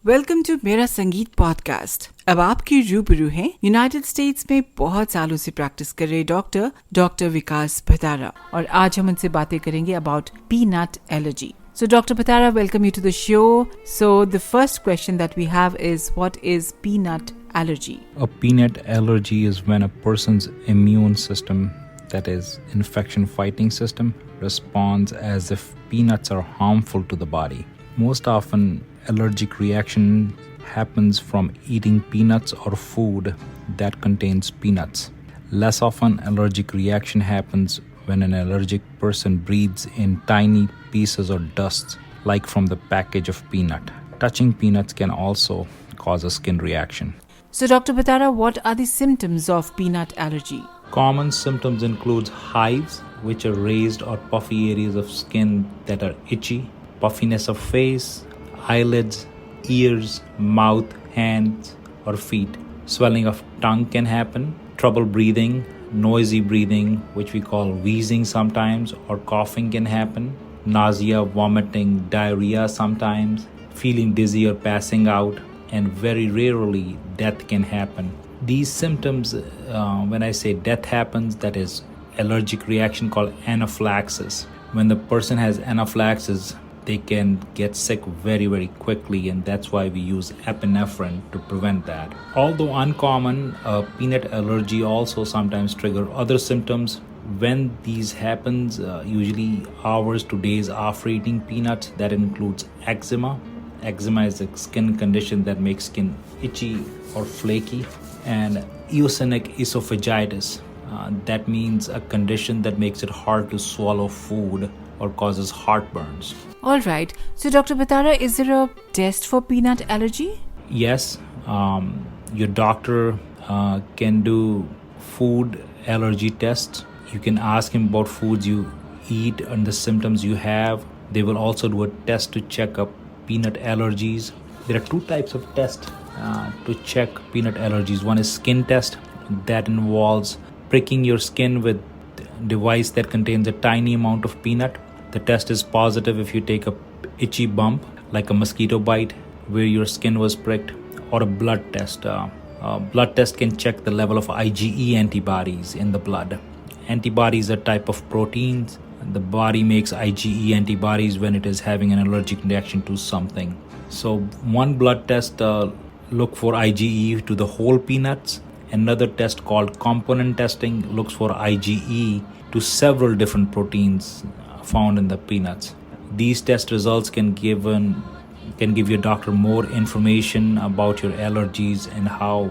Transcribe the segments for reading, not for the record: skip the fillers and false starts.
Welcome to मेरा संगीत podcast. अब आपकी रूबरू हैं यूनाइटेड स्टेट्स में बहुत सालों से प्रैक्टिस कर रहे डॉक्टर विकास भतारा, और आज हम उनसे बातें करेंगे about peanut allergy. So Dr. Bhatara, welcome you to the show. So the first question that we have is, what is peanut allergy? A peanut allergy is when a person's immune system, that is infection fighting system, responds as if peanuts are harmful to the body. Most often allergic reaction happens from eating peanuts or food that contains peanuts. Less often allergic reaction happens when an allergic person breathes in tiny pieces or dust, like from the package of peanut. Touching peanuts can also cause a skin reaction. So Dr. Bhatara, what are the symptoms of peanut allergy? Common symptoms include hives, which are raised or puffy areas of skin that are itchy, puffiness of face, eyelids, ears, mouth, hands, or feet. Swelling of tongue can happen, trouble breathing, noisy breathing, which we call wheezing sometimes, or coughing can happen, nausea, vomiting, diarrhea sometimes, feeling dizzy or passing out, and very rarely death can happen. These symptoms, when I say death happens, that is allergic reaction called anaphylaxis. When the person has anaphylaxis, they can get sick very, very quickly, and that's why we use epinephrine to prevent that. Although uncommon, peanut allergy also sometimes trigger other symptoms. When these happens, usually hours to days after eating peanuts, that includes eczema. Eczema is a skin condition that makes skin itchy or flaky, and eosinophilic esophagitis. That means a condition that makes it hard to swallow food or causes heartburns. All right. So Dr. Bhatara, is there a test for peanut allergy? Yes, your doctor can do food allergy tests. You can ask him about foods you eat and the symptoms you have. They will also do a test to check up peanut allergies. There are two types of tests to check peanut allergies. One is skin test that involves pricking your skin with a device that contains a tiny amount of peanut. The test is positive if you take a itchy bump, like a mosquito bite, where your skin was pricked, or a blood test. Blood test can check the level of IgE antibodies in the blood. Antibodies are a type of proteins. The body makes IgE antibodies when it is having an allergic reaction to something. So one blood test look for IgE to the whole peanuts. Another test called component testing looks for IgE to several different proteins found in the peanuts. These test results can give your doctor more information about your allergies and how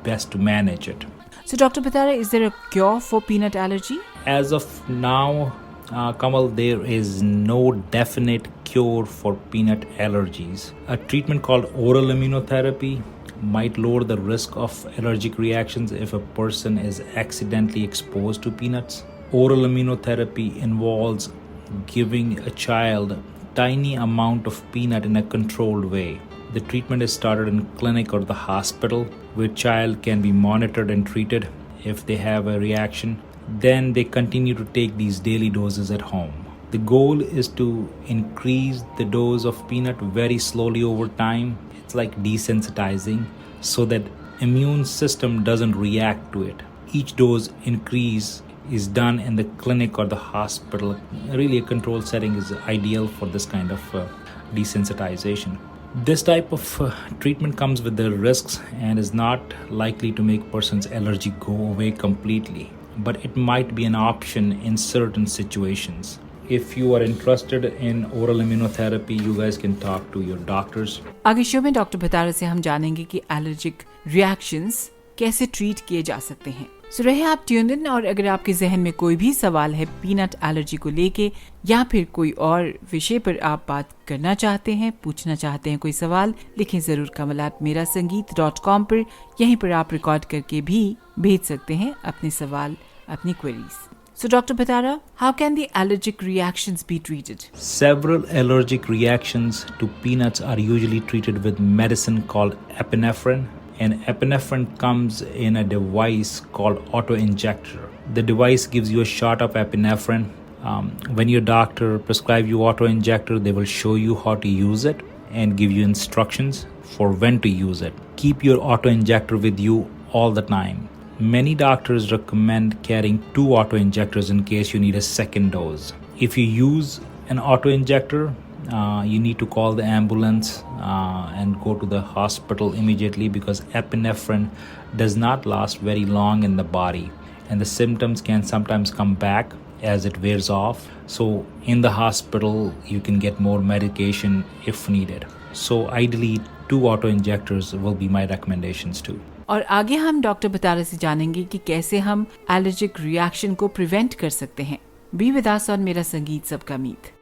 best to manage it. So Dr. Bhatara, is there a cure for peanut allergy? As of now, Kanwal, there is no definite cure for peanut allergies. A treatment called oral immunotherapy might lower the risk of allergic reactions if a person is accidentally exposed to peanuts. Oral immunotherapy involves giving a child tiny amount of peanut in a controlled way. The treatment is started in clinic or the hospital, where child can be monitored and treated if they have a reaction. Then they continue to take these daily doses at home. The goal is to increase the dose of peanut very slowly over time. It's like desensitizing, so that immune system doesn't react to it. Each dose increase is done in the clinic or the hospital. Really, a controlled setting is ideal for this kind of desensitization. This type of treatment comes with the risks and is not likely to make person's allergy go away completely, but it might be an option in certain situations. If you are interested in oral immunotherapy, you guys can talk to your doctors. आगे show में doctor भतारा से हम जानेंगे कि allergic reactions कैसे treat किए जा सकते हैं। सो रहे आप ट्यून्ड इन, और अगर आपके जहन में कोई भी सवाल है पीनट एलर्जी को लेके, या फिर कोई और विषय पर आप बात करना चाहते हैं, पूछना चाहते हैं कोई सवाल, लिखें जरूर kanwal@merasangeet.com पर। यहीं पर आप रिकॉर्ड करके भी भेज सकते हैं अपने सवाल, अपनी queries. So Dr. Bhatara, how can the allergic reactions be treated? Several allergic reactions to peanuts are usually treated with medicine called epinephrine, and epinephrine comes in a device called auto-injector. The device gives you a shot of epinephrine. When your doctor prescribes you auto-injector, they will show you how to use it and give you instructions. for when to use it. Keep your auto-injector with you all the time. Many doctors recommend carrying 2 auto-injectors in case you need a second dose. If you use an auto-injector, you need to call the ambulance and go to the hospital immediately, because epinephrine does not last very long in the body, and the symptoms can sometimes come back as it wears off. So in the hospital, you can get more medication if needed. So ideally 2 auto-injectors will be my recommendations too. और आगे हम doctor बतारा से जानेंगे कि कैसे हम allergic reaction को prevent कर सकते हैं. बी विद अस ऑन मेरा संगीत सबका मीत.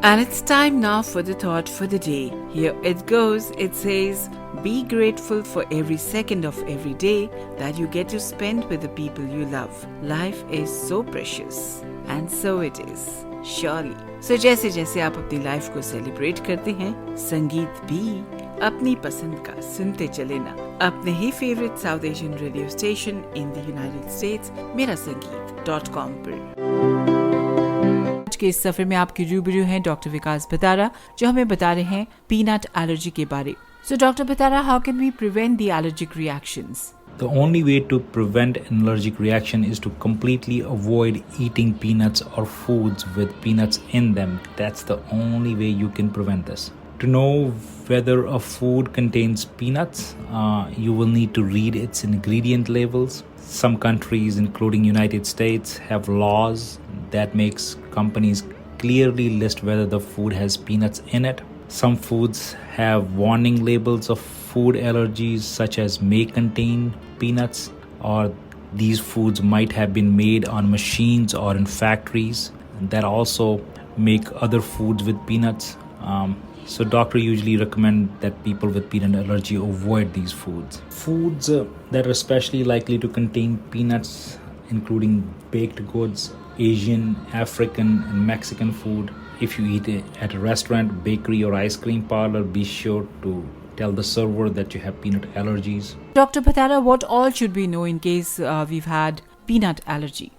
And it's time now for the thought for the day. Here it goes. It says, be grateful for every second of every day that you get to spend with the people you love. Life is so precious. And so it is. Surely. So जैसे जैसे आप अपनी life को celebrate करते हैं, संगीत भी अपनी पसंद का सुनते चले ना. अपने ही favourite South Asian radio station in the United States मेरा संगीत.com पर. आज के इस सफर में आपकी रूबरू हैं डॉक्टर विकास भतारा, जो हमें बता रहे हैं पीनट एलर्जी के बारे. So doctor Bhatara, how can we prevent the allergic reactions? The only way to prevent an allergic reaction is to completely avoid eating peanuts or foods with peanuts in them. That's the only way you can prevent this. To know whether a food contains peanuts, you will need to read its ingredient labels. Some countries, including United States, have laws that makes companies clearly list whether the food has peanuts in it. Some foods have warning labels of food allergies, such as may contain peanuts, or these foods might have been made on machines or in factories that also make other foods with peanuts. So doctor usually recommend that people with peanut allergy avoid these foods. Foods that are especially likely to contain peanuts, including baked goods, Asian, African, and Mexican food. If you eat it at a restaurant, bakery, or ice cream parlor, be sure to tell the server that you have peanut allergies. Dr. Bhatara, what all should we know in case we've had peanut allergy?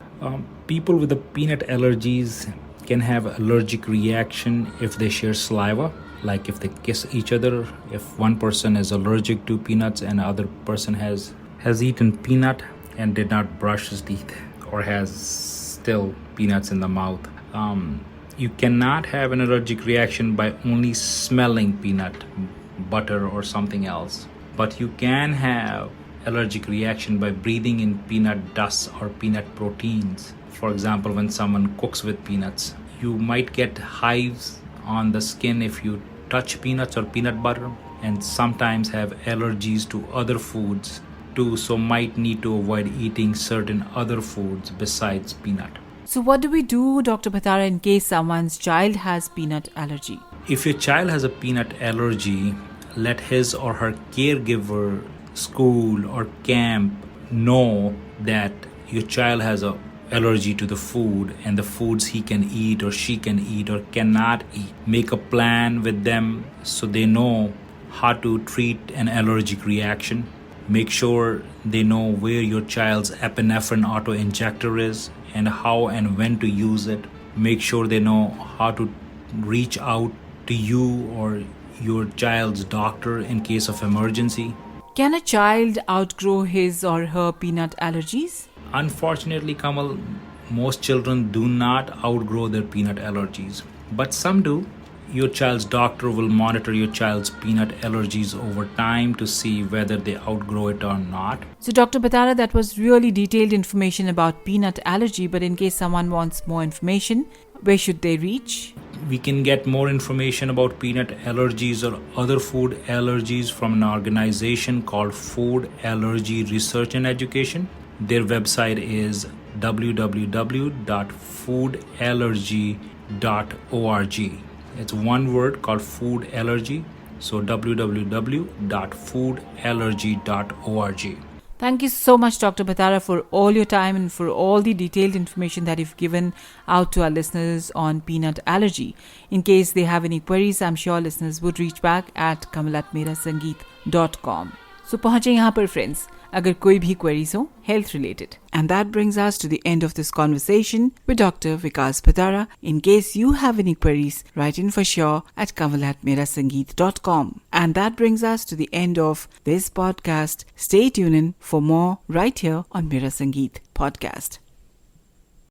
People with the peanut allergies can have allergic reaction if they share saliva, like if they kiss each other. If one person is allergic to peanuts and other person has eaten peanut and did not brush his teeth, or has still peanuts in the mouth. You cannot have an allergic reaction by only smelling peanut butter or something else, but you can have allergic reaction by breathing in peanut dust or peanut proteins. For example, when someone cooks with peanuts, you might get hives on the skin if you touch peanuts or peanut butter, and sometimes have allergies to other foods too, so might need to avoid eating certain other foods besides peanut. So what do we do, Dr. Bhatara, in case someone's child has peanut allergy? If your child has a peanut allergy, let his or her caregiver, school, or camp know that your child has an allergy to the food and the foods he can eat or she can eat or cannot eat. Make a plan with them so they know how to treat an allergic reaction. Make sure they know where your child's epinephrine auto-injector is and how and when to use it. Make sure they know how to reach out to you or your child's doctor in case of emergency. Can a child outgrow his or her peanut allergies? Unfortunately, Kamal, most children do not outgrow their peanut allergies, but some do. Your child's doctor will monitor your child's peanut allergies over time to see whether they outgrow it or not. So Dr. Bhatara, that was really detailed information about peanut allergy, but in case someone wants more information, where should they reach? We can get more information about peanut allergies or other food allergies from an organization called Food Allergy Research and Education. Their website is www.foodallergy.org. It's one word called food allergy. So www.foodallergy.org. Thank you so much, Dr. Bhatara, for all your time and for all the detailed information that you've given out to our listeners on peanut allergy. In case they have any queries, I'm sure listeners would reach back at kamal@merasangeet.com. So पहुंचे यहाँ पर friends अगर कोई भी queries हो health related. And that brings us to the end of this conversation with Dr. Vikas Bhatara. In case you have any queries, write in for sure at kanwal@merasangeet.com. And that brings us to the end of this podcast. Stay tuned in for more right here on Mera Sangeet podcast.